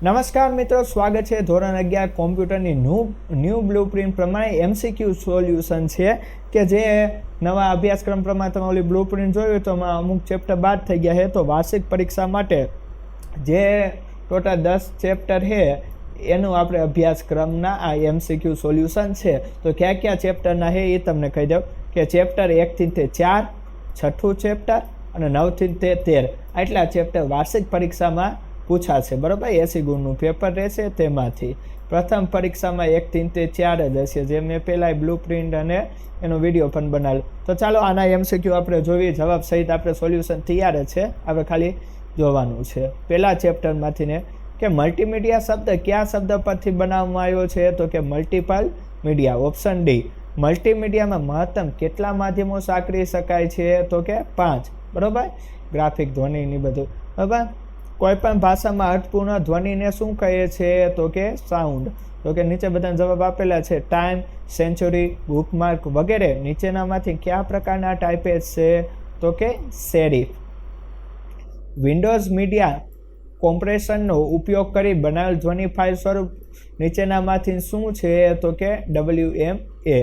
નમસ્કાર મિત્રો, સ્વાગત છે ધોરણ 11 કોમ્પ્યુટરની ન્યૂ બ્લુપ્રિન્ટ પ્રમાણે MCQ સોલ્યુશન છે કે જે નવા અભ્યાસક્રમ પ્રમાણે તમે ઓલી બ્લુપ્રિન્ટ જોયું તો અમુક ચેપ્ટર બાદ થઈ ગયા છે. તો વાર્ષિક પરીક્ષા માટે જે ટોટલ 10 ચેપ્ટર છે એનું આપણે અભ્યાસક્રમના આ MCQ સોલ્યુશન છે. તો કયા ચેપ્ટરના છે એ તમને કહી દઉં કે ચેપ્ટર 1 થી તે 4, છઠ્ઠું ચેપ્ટર અને 9 થી તે 13 આટલા ચેપ્ટર વાર્ષિક પરીક્ષામાં પૂછાશે. બરાબર, 80 ગુણનું પેપર રહેશે. તેમાંથી પ્રથમ પરીક્ષામાં 1 થી તે 4 જ હશે, જે મેં પહેલાં બ્લુપ્રિન્ટ અને એનો વિડીયો પણ બનાવેલો. તો ચાલો આના MCQ આપણે જોઈએ. જવાબ સહિત આપણે સોલ્યુશન તૈયાર છે, આપણે ખાલી જોવાનું છે. પહેલા ચેપ્ટરમાંથીને કે મલ્ટીમીડિયા શબ્દ કયા શબ્દ પરથી બનાવવામાં આવ્યો છે? તો કે મલ્ટિપલ મીડિયા. Option D. મલ્ટીમીડિયામાં મહત્તમ કેટલા માધ્યમો સાંકળી શકાય છે? તો કે 5. બરાબર, ગ્રાફિક, ધ્વનિની બધું. બરાબર, કોઈપણ ભાષામાં અર્થપૂર્ણ ધ્વનિને શું કહે છે? તો કે સાઉન્ડ. તો કે નીચે બધા જવાબ આપેલા છે. ટાઈમ, સેન્ચુરી, બુકમાર્ક વગેરે નીચેનામાંથી કયા પ્રકારના ટાઈપેજ છે? તો કે સેરિફ. વિન્ડોઝ મીડિયા કોમ્પ્રેશનનો ઉપયોગ કરી બનાવેલ ધ્વનિ ફાઇલ સ્વરૂપ નીચેનામાંથી શું છે? તો કે WMA.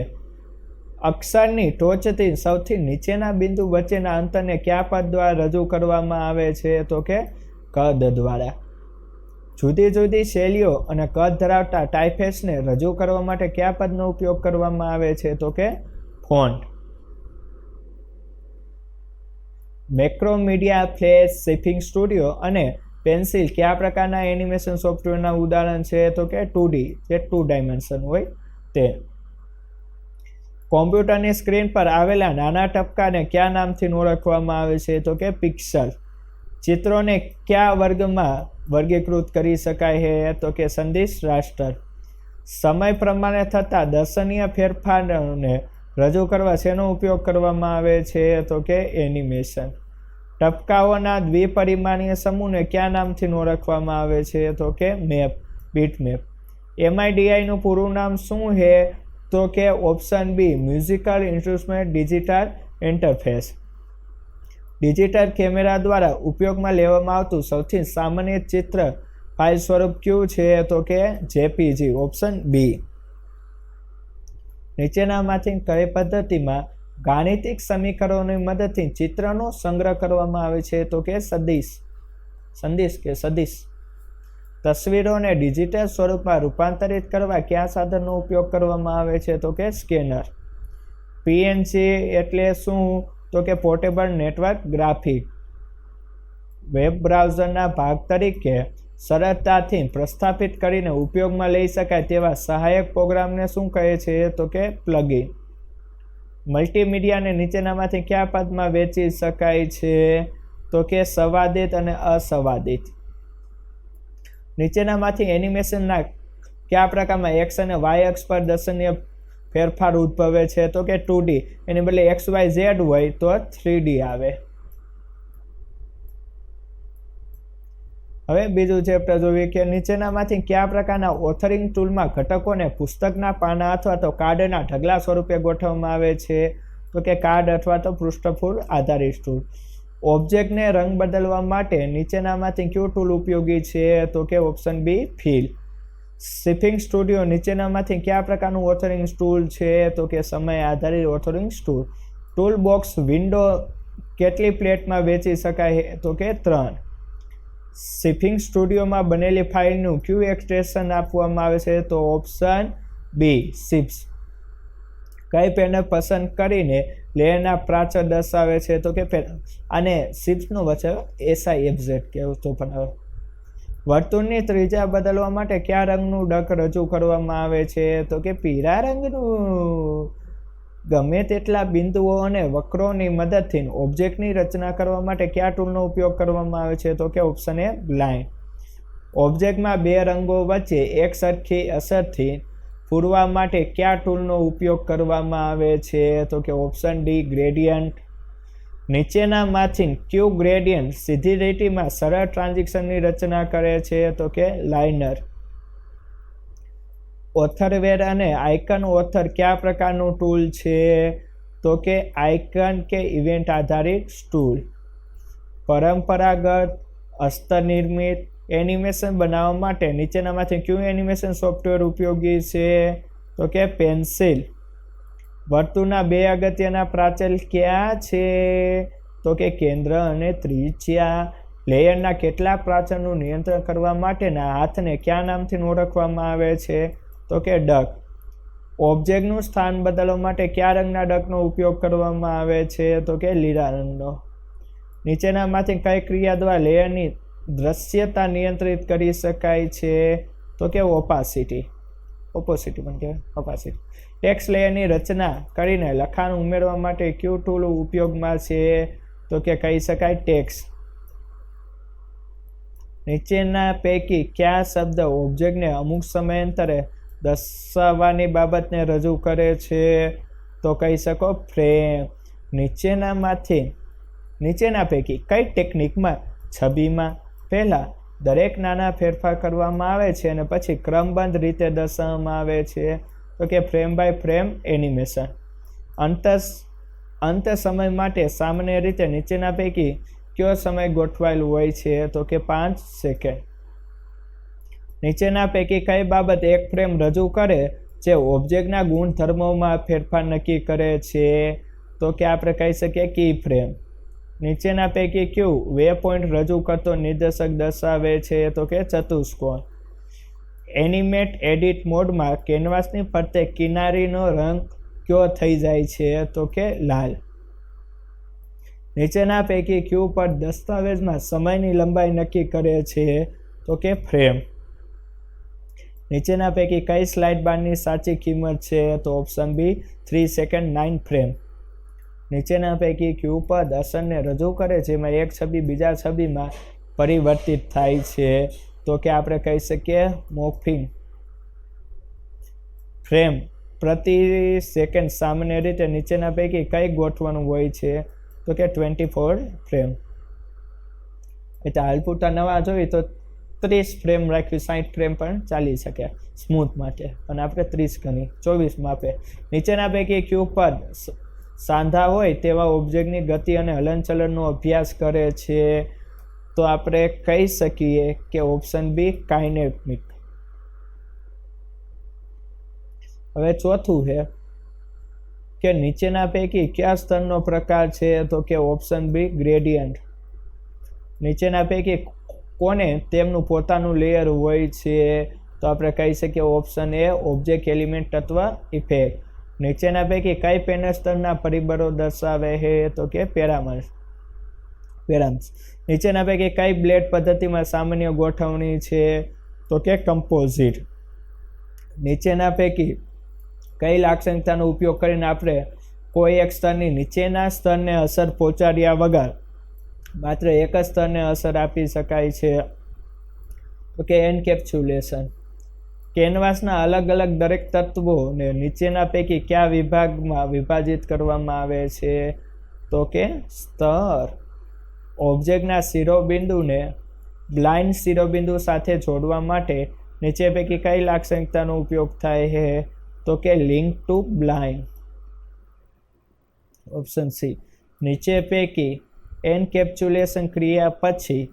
અક્ષરની ટોચથી સૌથી નીચેના બિંદુ વચ્ચેના અંતરને કયા પદ દ્વારા રજૂ કરવામાં આવે છે? તો કે કદ દ્વારા. જુદી જુદી શૈલીઓ અને કદ ધરાવતા ટાઇપફેસને રજૂ કરવા માટે કયા પદનો ઉપયોગ કરવામાં આવે છે? તો કે ફોન્ટ. મેક્રોમીડિયા, ફ્લેશ, શિફિંગ સ્ટુડિયો અને પેન્સિલ કયા પ્રકારના એનિમેશન સોફ્ટવેરના ઉદાહરણ છે? તો કે 2D, જે 2 ડાયમેન્શન હોય તે. કોમ્પ્યુટરની સ્ક્રીન પર આવેલા નાના ટપકાને કયા નામથી ઓળખવામાં આવે છે? તો કે પિક્સલ. ચિત્રોને કયા વર્ગમાં વર્ગીકૃત કરી શકાય છે? તો કે સંદેશ રાષ્ટ્ર. સમય પ્રમાણે થતા દર્શનીય ફેરફારોને રજૂ કરવા શેનો ઉપયોગ કરવામાં આવે છે? તો કે એનિમેશન. ટપકાઓના દ્વિપરિમાણીય સમૂહને કયા નામથી ઓળખવામાં આવે છે? તો કે મેપ, બીટમેપ. MIDIનું પૂરું નામ શું છે? તો કે option B, musical instrument digital interface. Digital camera દ્વારા ઉપયોગમાં લેવામાં આવતું સૌથી સામાન્ય ચિત્ર ફાઇલ સ્વરૂપ કયું છે? તો કે JPG. Option B. નીચેનામાંથી કઈ પદ્ધતિમાં ગાણિતિક સમીકરણોની મદદથી ચિત્રનો સંગ્રહ કરવામાં આવે છે? તો કે સદિશ. તસવીરોને ડિજિટલ સ્વરૂપમાં રૂપાંતરિત કરવા કયા સાધનનો ઉપયોગ કરવામાં આવે છે? તો કે સ્કેનર. PNG એટલે શું? તો કે પોર્ટેબલ નેટવર્ક ગ્રાફિક. વેબ બ્રાઉઝરના ભાગ તરીકે સરળતાથી પ્રસ્થાપિત કરીને ઉપયોગમાં લઈ શકાય તેવા સહાયક પ્રોગ્રામને શું કહે છે? તો કે પ્લગઇન. મલ્ટીમીડિયાને નીચેનામાંથી કયા પદમાં વહેંચી શકાય છે? તો કે સંવાદિત અને અસંવાદિત. નીચેનામાંથી એનિમેશનના કયા પ્રકારમાં X અને Y અક્ષ પર દર્શનીય ફેરફાર ઉદ્ભવે છે? તો કે 2D. એની બદલે XYZ હોય તો 3D આવે. હવે બીજું ચેપ્ટર જોઈએ કે નીચેનામાંથી કયા પ્રકારના ઓથરિંગ ટૂલમાં ઘટકોને પુસ્તકના પાના અથવા તો કાર્ડના ઢગલા સ્વરૂપે ગોઠવવામાં આવે છે? તો કે કાર્ડ અથવા તો પૃષ્ઠફૂલ આધારિત ટૂલ. ઓબ્જેક્ટને રંગ બદલવા માટે નીચેનામાંથી કયું ટૂલ ઉપયોગી છે? તો કે ઓપ્શન બી, ફિલ. શિફિંગ સ્ટુડિયો નીચેનામાંથી કયા પ્રકારનું ઓથરિંગ ટૂલ છે? તો કે સમય આધારિત ઓથરિંગ ટૂલ. ટૂલ બોક્સ વિન્ડો કેટલી પ્લેટમાં વહેંચી શકાય? તો કે 3. શિફિંગ સ્ટુડિયોમાં બનેલી ફાઇલનું ક્યુ એક્સટેન્શન આપવામાં આવે છે? તો ઓપ્શન બી, શિપ્સ. કઈ પેનલ પસંદ કરીને લેયરના પ્રાચર દર્શાવે છે? તો કે આને શિપ્સનો વચ્ચે SIFZ કહેવું તો પણ. વર્તુળની ત્રિજ્યા બદલવા માટે કયા રંગનું ડક રજૂ કરવામાં આવે છે? તો કે પીળા રંગનું. ગમે તેટલા બિંદુઓ અને વક્રોની મદદથી ઓબ્જેક્ટની રચના કરવા માટે કયા ટૂલનો ઉપયોગ કરવામાં આવે છે? તો કે ઓપ્શન એ, લાઇન. ઓબ્જેક્ટમાં બે રંગો વચ્ચે એક સરખી અસરથી પૂરવા માટે કયા ટૂલનો ઉપયોગ કરવામાં આવે છે? તો કે ઓપ્શન ડી, ગ્રેડિયન્ટ. નીચેનામાંથી કયું ગ્રેડિયન્ટ સીધી લીટીમાં સરળ ટ્રાન્ઝિશનની રચના કરે છે? તો કે લાઇનર. ઓથરવેર અને આઇકન ઓથર કયા પ્રકારનું ટૂલ છે? તો કે આઇકન કે ઇવેન્ટ આધારિત ટૂલ. પરંપરાગત, હસ્તનિર્મિત, એનિમેશન બનાવવા માટે નીચેનામાંથી કયું એનિમેશન સોફ્ટવેર ઉપયોગી છે? તો કે પેન્સિલ. વર્તુળના 2 અગત્યના પ્રાચલ ક્યાં છે? તો કે કેન્દ્ર અને ત્રિજ્યા. લેયરના કેટલાક પ્રાચલનું નિયંત્રણ કરવા માટેના હાથને કયા નામથી ઓળખવામાં આવે છે? તો કે ડક. ઓબ્જેક્ટનું સ્થાન બદલવા માટે કયા રંગના ડકનો ઉપયોગ કરવામાં આવે છે? તો કે લીલા રંગનો. નીચેનામાંથી કઈ ક્રિયા દ્વારા લેયરની દ્રશ્યતા નિયંત્રિત કરી શકાય છે? તો કે ઓપાસિટી પણ કહેવાય ઓપાસિટી. ટેક્સ્ટ લેયરની રચના કરીને લખાણ ઉમેરવા માટે કયું ટૂલ ઉપયોગમાં છે? તો કે કહી શકાય ટેક્સ્ટ. નીચેના પૈકી કયા શબ્દ ઓબ્જેક્ટને અમુક સમયાંતરે દર્શાવવાની બાબતને રજૂ કરે છે? તો કહી શકો ફ્રેમ. નીચેના પૈકી કઈ ટેકનિકમાં છબીમાં પહેલાં દરેક નાના ફેરફાર કરવામાં આવે છે અને પછી ક્રમબદ્ધ રીતે દર્શાવવામાં આવે છે? તો કે ફ્રેમ બાય ફ્રેમ એનિમેશન. અંત સમય માટે સામાન્ય રીતે નીચેના પૈકી કયો સમય ગોઠવાયેલ હોય છે? તો કે 5 સેકન્ડ. નીચેના પૈકી કઈ બાબત એક ફ્રેમ રજૂ કરે જે ઓબ્જેક્ટના ગુણધર્મોમાં ફેરફાર નક્કી કરે છે? તો કે આપણે કહી શકીએ કી ફ્રેમ. નીચેના પૈકી કયું વે પોઈન્ટ રજૂ કરતો નિર્દેશક દર્શાવે છે? તો કે ચતુષ્કોણ. એનિમેટ એડિટ મોડમાં કેનવાસની ફરતે કિનારીનો રંગ કયો થઈ જાય છે? તો કે લાલ. નીચેના પૈકી કયું પર દસ્તાવેજમાં સમયની લંબાઈ નક્કી કરે છે? તો કે ફ્રેમ. નીચેના પૈકી કઈ સ્લાઇડ બારની સાચી કિંમત છે? તો ઓપ્શન બી 3 સેકન્ડ 9 ફ્રેમ. નીચેના પૈકી કયું પદ અસરને રજૂ કરે જેમાં એક છબી બીજા છબીમાં પરિવર્તિત થાય છે? તો કે આપણે કહી શકીએ મોર્ફિંગ. ફ્રેમ પ્રતિ સેકન્ડ સામાન્ય રીતે નીચેના પૈકી કઈ ગોઠવવાનું હોય છે? તો કે 24 ફ્રેમ. એટલે હાલ પૂરતા નવા જોઈએ તો 30 ફ્રેમ રાખવી, 60 ફ્રેમ પણ ચાલી શકે સ્મૂથ માટે, અને આપણે 30 ગણી 24 માપે. નીચેના પૈકી કયું પદ સાંધા હોય તેવા ઓબ્જેક્ટની ગતિ અને હલનચલનનો અભ્યાસ કરે છે? તો આપણે કહી શકીએ કે ઓપ્શન બી કાઇનેમિક. હવે ચોથું છે કે નીચેના પૈકી કયા સ્તરનો પ્રકાર છે? તો કે ઓપ્શન બી ગ્રેડિયન્ટ. નીચેના પૈકી કોને તેમનું પોતાનું લેયર હોય છે? તો આપણે કહી શકીએ ઓપ્શન એ ઓબ્જેક્ટ એલિમેન્ટ અથવા ઇફેક્ટ. નીચેના પૈકી કઈ પેનલ સ્તરના પરિબળો દર્શાવે છે? તો કે પેરામ્સ. નીચેના પૈકી કઈ બ્લેડ પદ્ધતિમાં સામાન્ય ગોઠવણી છે? તો કે કમ્પોઝિટ. નીચેના પૈકી કઈ લાક્ષણિકતાનો ઉપયોગ કરીને આપણે કોઈ એક સ્તરની નીચેના સ્તરને અસર પહોંચાડ્યા વગર માત્ર એક જ સ્તરને અસર આપી શકાય છે? તો કે એન્કેપ્સ્યુલેશન. કેનવાસના અલગ અલગ દરેક તત્વોને નીચેના પૈકી કયા વિભાગમાં વિભાજિત કરવામાં આવે છે? તો કે સ્તર. ઓબ્જેક્ટના શિરોબિંદુને બ્લાઇન્ડ શિરોબિંદુ સાથે જોડવા માટે નીચે પૈકી કઈ લાક્ષણિકતાનો ઉપયોગ થાય છે? તો કે link to blind. Option C. નીચે પૈકી એન્કેપ્સ્યુલેશન ક્રિયા પછી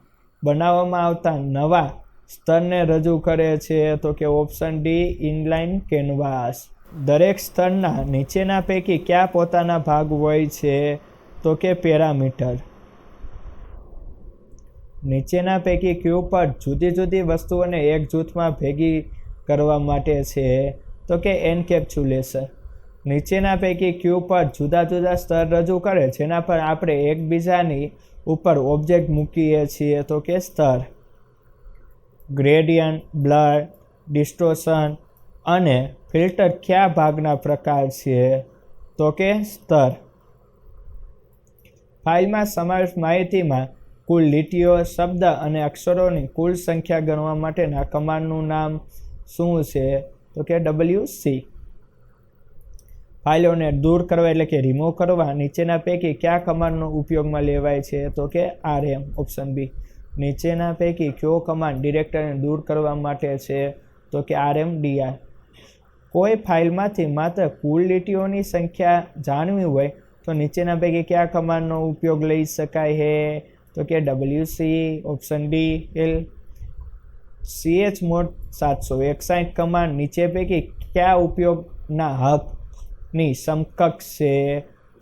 બનાવવામાં આવતા નવા સ્તરને રજૂ કરે છે? તો કે ઓપ્શન ડી ઇનલાઇન કેનવાસ. દરેક સ્તરના નીચેના પૈકી કયા પોતાના ભાગ હોય છે? તો કે પેરામીટર. નીચેના પૈકી કયું પર જુદી જુદી વસ્તુઓને એક જૂથમાં ભેગી કરવા માટે છે? તો કે એન્કેપ્સ્યુલેશન. નીચેના પૈકી કયું પર જુદા જુદા સ્તર રજૂ કરે જેના પર આપણે એકબીજાની ઉપર ઓબ્જેક્ટ મૂકીએ છીએ? તો કે સ્તર. ગ્રેડિયન્ટ, બ્લર, ડિસ્ટોર્શન અને ફિલ્ટર કયા ભાગના પ્રકાર છે? તો કે સ્તર. ફાઇલમાં સમાવેશ માહિતીમાં કુલ લીટીઓ, શબ્દ અને અક્ષરોની કુલ સંખ્યા ગણવા માટેના કમાન્ડનું નામ શું છે? તો કે WC. ફાઇલોને દૂર કરવા એટલે કે રિમૂવ કરવા નીચેના પૈકી કયા કમાન્ડનો ઉપયોગમાં લેવાય છે? તો કે RM. Option B. નીચેના પૈકી કયો કમાન્ડ ડિરેક્ટરીને દૂર કરવા માટે છે? તો કે RMDR. કોઈ ફાઇલમાંથી માત્ર કુલ લીટીઓની સંખ્યા જાણવી હોય તો નીચેના પૈકી કયા કમાન્ડનો ઉપયોગ લઈ શકાય છે? તો કે WC. Option D. chmod 761 command નીચે પૈકી કયા ઉપયોગના હકની સમકક્ષ છે?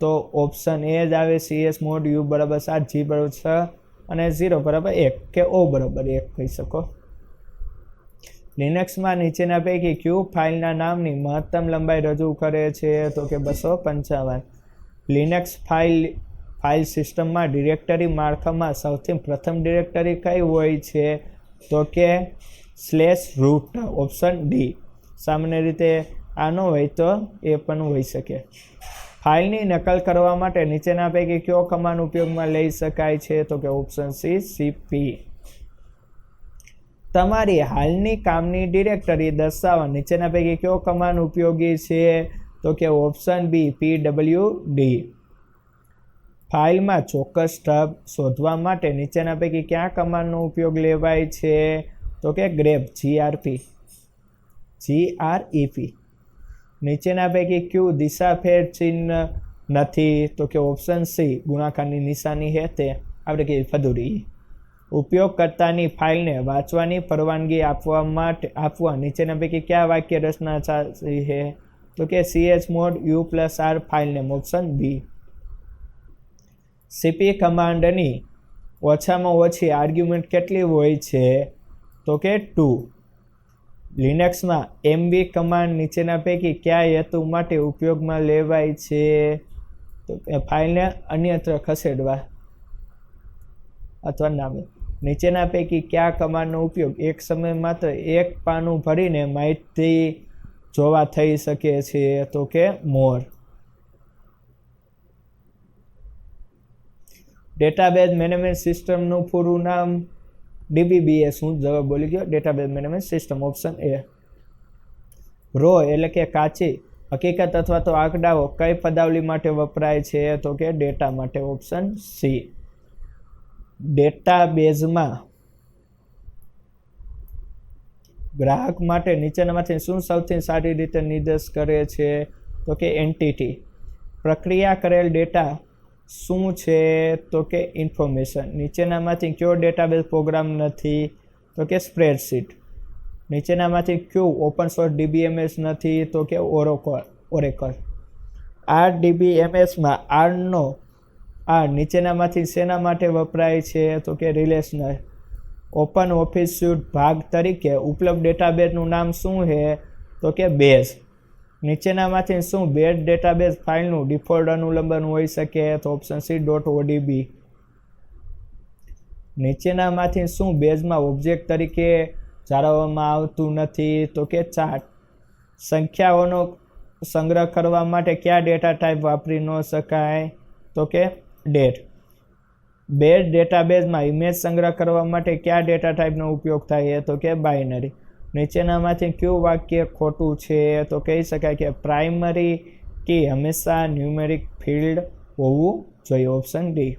તો ઓપ્શન એ જ આવે chmod u બરાબર 7, g બરાબર 6 અને 0 બરાબર 1 કે o બરાબર 1 કહી શકો. લિનક્સમાં નીચેના પૈકી કયું ફાઇલના નામની મહત્તમ લંબાઈ રજૂ કરે છે? તો કે 255. લિનક્સ ફાઇલ સિસ્ટમમાં ડિરેક્ટરી માળખામાં સૌથી પ્રથમ ડિરેક્ટરી કઈ હોય છે? તો કે /root. Option D. સામાન્ય રીતે આ ન હોય તો એ પણ હોઈ શકે. ફાઇલની નકલ કરવા માટે નીચેના પૈકી કયો કમાન્ડ ઉપયોગમાં લઈ શકાય છે? તો કે ઓપ્શન સી cp. તમારી હાલની કામની ડિરેક્ટરી દર્શાવવા નીચેના પૈકી કયો કમાન્ડ ઉપયોગી છે? તો કે ઓપ્શન બી pwd. ફાઇલમાં ચોક્કસ ઢબ શોધવા માટે નીચેના પૈકી કયા કમાન્ડનો ઉપયોગ લેવાય છે? તો કે grep. નીચેના પૈકી કયું દિશાફેર ચિહ્ન નથી? તો કે ઓપ્શન સી ગુણાકારની નિશાની છે તે આપણે કહીએ ફદુરી. ઉપયોગકર્તાની ફાઇલને વાંચવાની પરવાનગી આપવા નીચેના પૈકી કયા વાક્ય રચના સાચી છે? તો કે chmod u+r filename. Option B. cp કમાન્ડની ઓછામાં ઓછી આર્ગ્યુમેન્ટ કેટલી હોય છે? તો કે 2. લિનક્સમાં mb કમાન્ડ નીચેના પૈકી કયા હેતુ માટે ઉપયોગમાં લેવાય છે? તો ફાઇલને અન્યત્ર ખસેડવા અથવા નામે. નીચેના પૈકી કયા કમાન્ડનો ઉપયોગ એક સમયે માત્ર એક પાનું ભરીને માહિતી જોવા થઈ શકે છે? તો કે more. ડેટાબેઝ મેનેજમેન્ટ સિસ્ટમનું પૂરું નામ DBBS. હું જવાબ બોલી ગયો. Database management system. Option A. Raw એટલે કે કાચી હકીકત અથવા તો આંકડાઓ કઈ પદાવલી માટે વપરાય છે? તો કે ડેટા માટે. Option C. ડેટાબેઝમાં ગ્રાહક માટે નીચેનામાંથી શું સૌથી સારી રીતે નિર્દેશ કરે છે? તો કે એન્ટિટી. પ્રક્રિયા કરેલ ડેટા શું છે? તો કે ઇન્ફોર્મેશન. નીચેનામાંથી કયો ડેટાબેઝ પ્રોગ્રામ નથી? તો કે સ્પ્રેડશીટ. નીચેનામાંથી કયું ઓપન સોર્સ DBMS નથી? તો કે ઓરેકલ. RDBMSમાં આરનો નીચેનામાંથી શેના માટે વપરાય છે? તો કે રિલેશનલ. ઓપન ઓફિસ સ્યુટ ભાગ તરીકે ઉપલબ્ધ ડેટાબેઝનું નામ શું છે? તો કે બેઝ. નીચેનામાંથી શું બેઝ ડેટાબેઝ ફાઇલનું ડિફોલ્ટ અનુલંબન હોઈ શકે? તો ઓપ્શન સી .odb. નીચેનામાંથી શું બેઝમાં ઓબ્જેક્ટ તરીકે જાળવવામાં આવતું નથી? તો કે ચાર્ટ. સંખ્યાઓનો સંગ્રહ કરવા માટે કયા ડેટા ટાઈપ વાપરી ન શકાય? તો કે ડેટ. બેઝ ડેટાબેઝમાં ઇમેજ સંગ્રહ કરવા માટે કયા ડેટા ટાઈપનો ઉપયોગ થાય? તો કે બાઇનરી. નીચેનામાંથી કયું વાક્ય ખોટું છે? તો કહી શકાય કે પ્રાઇમરી કી હંમેશા ન્યુમેરિક ફિલ્ડ હોવું જોઈએ. Option D.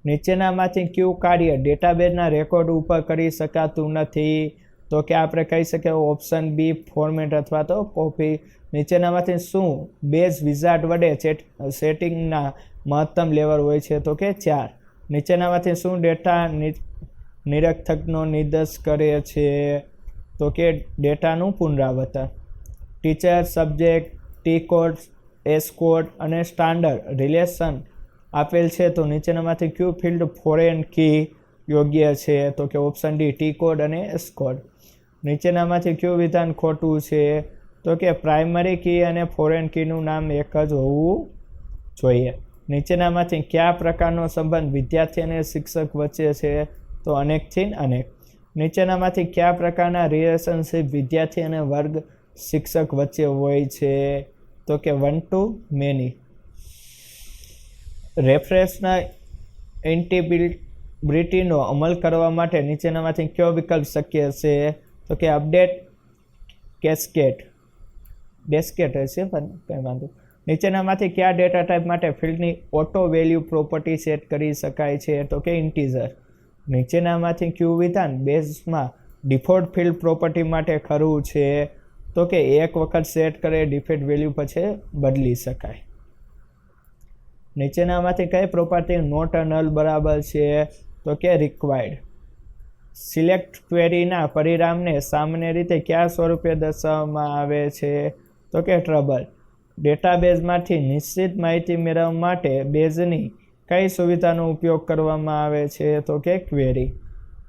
નીચેનામાંથી કયું કાર્ય ડેટાબેઝના રેકોર્ડ ઉપર કરી શકાતું નથી? તો કે આપણે કહી શકીએ ઓપ્શન બી ફોર્મેટ અથવા તો કોપી. નીચેનામાંથી શું બેઝ વિઝાર્ડ વડે સેટિંગના મહત્તમ લેવલ હોય છે? તો કે 4. નીચેનામાંથી શું ડેટા નિરીક્ષકનો નિર્દેશ કરે છે? તો કે ડેટાનું પુનરાવર્તન. Teacher, subject, T code, S code અને સ્ટાન્ડર્ડ રિલેશન આપેલ છે તો નીચેનામાંથી કયું ફિલ્ડ ફોરેન કી યોગ્ય છે? તો કે ઓપ્શન ડી ટી કોડ અને એસ કોડ. નીચેનામાંથી કયું વિધાન ખોટું છે? તો કે પ્રાઇમરી કી અને ફોરેન કીનું નામ એક જ હોવું જોઈએ. નીચેનામાંથી કયા પ્રકારનો સંબંધ વિદ્યાર્થી અને શિક્ષક વચ્ચે છે? તો અનેકથી અનેક. નીચેનામાંથી કયા પ્રકારના રિલેશનશિપ વિદ્યાર્થી અને વર્ગ શિક્ષક વચ્ચે હોય છે? તો કે વન ટુ મેની. રેફરન્સના ઇન્ટિગ્રિટીનો અમલ કરવા માટે નીચેનામાંથી કયો વિકલ્પ શક્ય છે? તો કે અપડેટ ડેસ્કેટ હશે પણ કંઈ વાંધો. નીચેનામાંથી કયા ડેટા ટાઈપ માટે ફિલ્ડની ઓટો વેલ્યુ પ્રોપર્ટી સેટ કરી શકાય છે? તો કે ઇન્ટીજર. નીચેનામાંથી કયું વિધાન બેઝમાં ડિફોલ્ટ ફિલ્ડ પ્રોપર્ટી માટે ખરું છે? તો કે એક વખત સેટ કરે ડિફોલ્ટ વેલ્યુ પછી બદલી શકાય. નીચેનામાંથી કઈ પ્રોપર્ટી નોટ નલ બરાબર છે? તો કે રિક્વાયર્ડ. સિલેક્ટ ક્વેરીના પરિણામને સામાન્ય રીતે કયા સ્વરૂપે દર્શાવવામાં આવે છે? તો કે ટ્રબલ. ડેટાબેઝમાંથી નિશ્ચિત માહિતી મેળવવા માટે બેઝની કઈ સુવિધાનો ઉપયોગ કરવામાં આવે છે? તો કે ક્વેરી.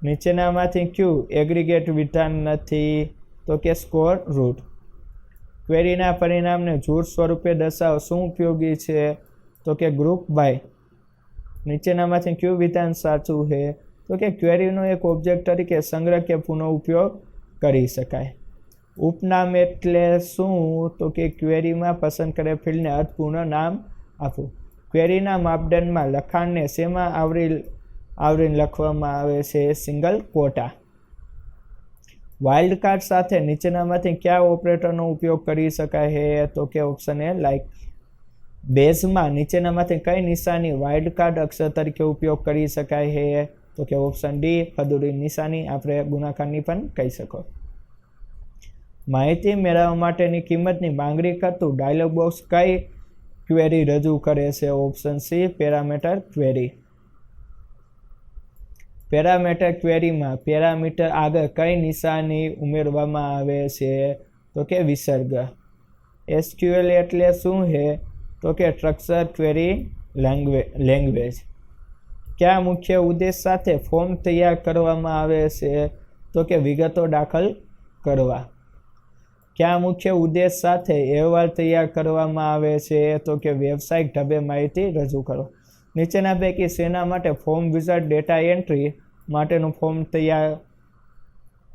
નીચેનામાંથી ક્યુ એગ્રીગેટ વિધાન નથી? તો કે સ્કોર રૂટ. ક્વેરીના પરિણામને જૂથ સ્વરૂપે દર્શાવવા શું ઉપયોગી છે? તો કે ગ્રુપ બાય. નીચેનામાંથી ક્યુ વિધાન સાચું છે? તો કે ક્વેરીનો એક ઓબ્જેક્ટ તરીકે સંગ્રહ કે પુનઃ ઉપયોગ કરી શકાય. ઉપનામ એટલે શું? તો કે ક્વેરીમાં પસંદ કરેલ ફિલ્ડને અર્થપૂર્ણ નામ આપવું. ક્વેરીના માપદંડમાં લખાણને શેમાં આવરીને લખવામાં આવે છે? Single quota. વાઇલ્ડ કાર્ડ સાથે નીચેનામાંથી કયા ઓપરેટરનો ઉપયોગ કરી શકાય છે? તો કે ઓપ્શન એ લાઇક. બેઝમાં નીચેનામાંથી કઈ નિશાની વાઇલ્ડ કાર્ડ અક્ષર તરીકે ઉપયોગ કરી શકાય છે? તો કે ઓપ્શન ડી ફદુરી નિશાની. આપણે ગુણાકારની પણ કહી શકો. માહિતી મેળવવા માટેની કિંમતની માંગણી કરતું ડાયલોગ બોક્સ કઈ ક્વેરી રજૂ કરે છે? Option C parameter query. Parameter ક્વેરીમાં પેરામીટર આગળ કઈ નિશાની ઉમેરવામાં આવે છે? તો કે વિસર્ગ. એસક્યુએલ એટલે શું છે? તો કે સ્ટ્રક્ચર ક્વેરી લેંગ્વેજ. કયા મુખ્ય ઉદ્દેશ સાથે ફોર્મ તૈયાર કરવામાં આવે છે? તો કે વિગતો દાખલ કરવા. કયા મુખ્ય ઉદ્દેશ સાથે અહેવાલ તૈયાર કરવામાં આવે છે? તો કે વ્યવસાયિક ઢબે માહિતી રજૂ કરો. નીચેના પૈકી શેના માટે ફોર્મ વિઝાર્ડ ડેટા એન્ટ્રી માટેનું ફોર્મ તૈયાર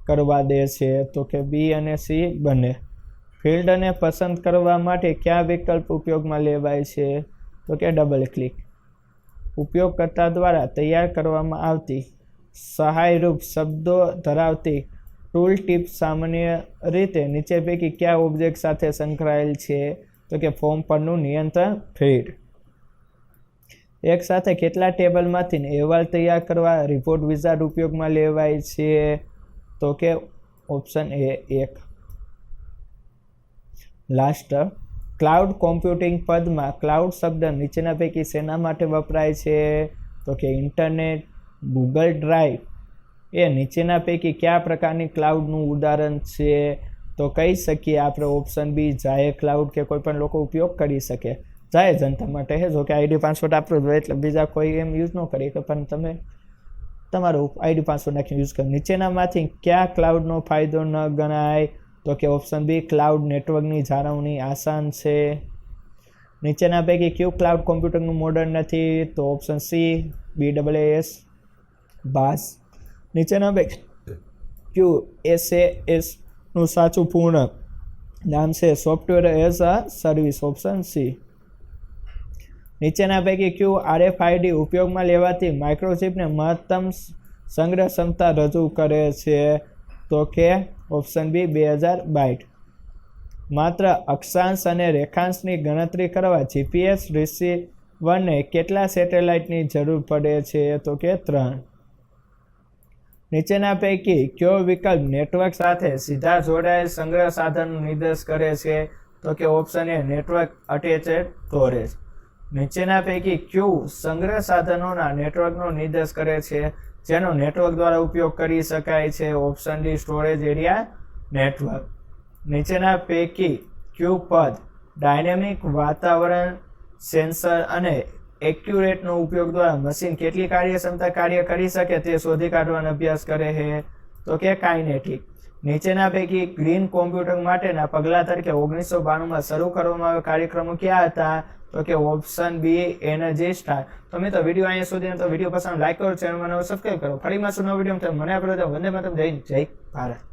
કરવા દે છે? તો કે બી અને સી બંને. ફિલ્ડને પસંદ કરવા માટે કયા વિકલ્પ ઉપયોગમાં લેવાય છે? તો કે ડબલ ક્લિક. ઉપયોગકર્તા દ્વારા તૈયાર કરવામાં આવતી સહાયરૂપ શબ્દો ધરાવતી ટૂલ ટિપ્સ સામાન્ય રીતે નીચે પૈકી કયા ઓબ્જેક્ટ સાથે સંકળાયેલ છે? તો કે ફોર્મ પરનું નિયંત્રણ ફીલ્ડ. એક સાથે કેટલા ટેબલમાંથી અહેવાલ તૈયાર કરવા રિપોર્ટ વિઝાર્ડ ઉપયોગમાં લેવાય છે? તો કે option A 1. Last. Cloud computing પદમાં ક્લાઉડ શબ્દ નીચેના પૈકી શેના માટે વપરાય છે? તો કે ઇન્ટરનેટ, ગૂગલ ડ્રાઈવ એ નીચેના પૈકી કયા પ્રકારની ક્લાઉડનું ઉદાહરણ છે? તો કહી શકીએ આપણે ઓપ્શન બી જાહેર ક્લાઉડ કે કોઈ પણ લોકો ઉપયોગ કરી શકે. જાહેર જનતા માટે છે. જો કે આઈડી પાસવર્ડ આપણો જ હોય એટલે બીજા કોઈ એમ યુઝ ન કરી શકે, પણ તમે તમારું આઈડી પાસવર્ડ નાખીને યુઝ કરો. નીચેનામાંથી કયા ક્લાઉડનો ફાયદો ન ગણાય? તો કે ઓપ્શન બી ક્લાઉડ નેટવર્કની જાળવણી આસાન છે. નીચેના પૈકી કયું ક્લાઉડ કોમ્પ્યુટિંગનું મોડલ નથી? તો ઓપ્શન સી BAAS બાસ. નીચેના પૈકી QSAS નું સાચું પૂર્ણ નામ છે? Software as a service. Option C. નીચેના પૈકી ક્યુ RFID ઉપયોગમાં લેવાતી માઇક્રોચિપને મહત્તમ સંગ્રહ ક્ષમતા રજૂ કરે છે? તો કે ઓપ્શન બી 2000 બાઇટ. માત્ર અક્ષાંશ અને રેખાંશની ગણતરી કરવા GPS રિસીવરને કેટલા સેટેલાઇટની જરૂર પડે છે? તો કે 3. નીચેના પૈકી કયો વિકલ્પ નેટવર્ક સાથે સીધા જોડાયેલ સંગ્રહ સાધનનો નિર્દેશ કરે છે? તો કે option A network attached storage. નીચેના પૈકી ક્યુ સંગ્રહ સાધનોના નેટવર્કનો નિર્દેશ કરે છે જેનો નેટવર્ક દ્વારા ઉપયોગ કરી શકાય છે? Option D storage area network. નીચેના પૈકી ક્યુ પદ ડાયનેમિક વાતાવરણ સેન્સર અને એક્યુરેટનો ઉપયોગ દ્વારા મશીન કેટલી કાર્યક્ષમતા કાર્ય કરી શકે તે શોધી કાઢવાનો અભ્યાસ કરે છે? તો કે કાઇનેટિક. નીચેના પૈકી ગ્રીન કોમ્પ્યુટિંગ માટેના પગલાં તરીકે 1992માં શરૂ કરવામાં આવેલા કાર્યક્રમો ક્યાં હતા? તો કે ઓપ્શન બી એનર્જી સ્ટાર. તો મિત્રો વિડીયો અહીંયા સુધી તો વિડીયો પસંદ લાઈક કરો, ચેનલમાં નવો સબસ્ક્રાઈબ કરો. ફરી મળશું નવો વિડીયો. મને આપણે વંદે માતરમ. જય ભારત.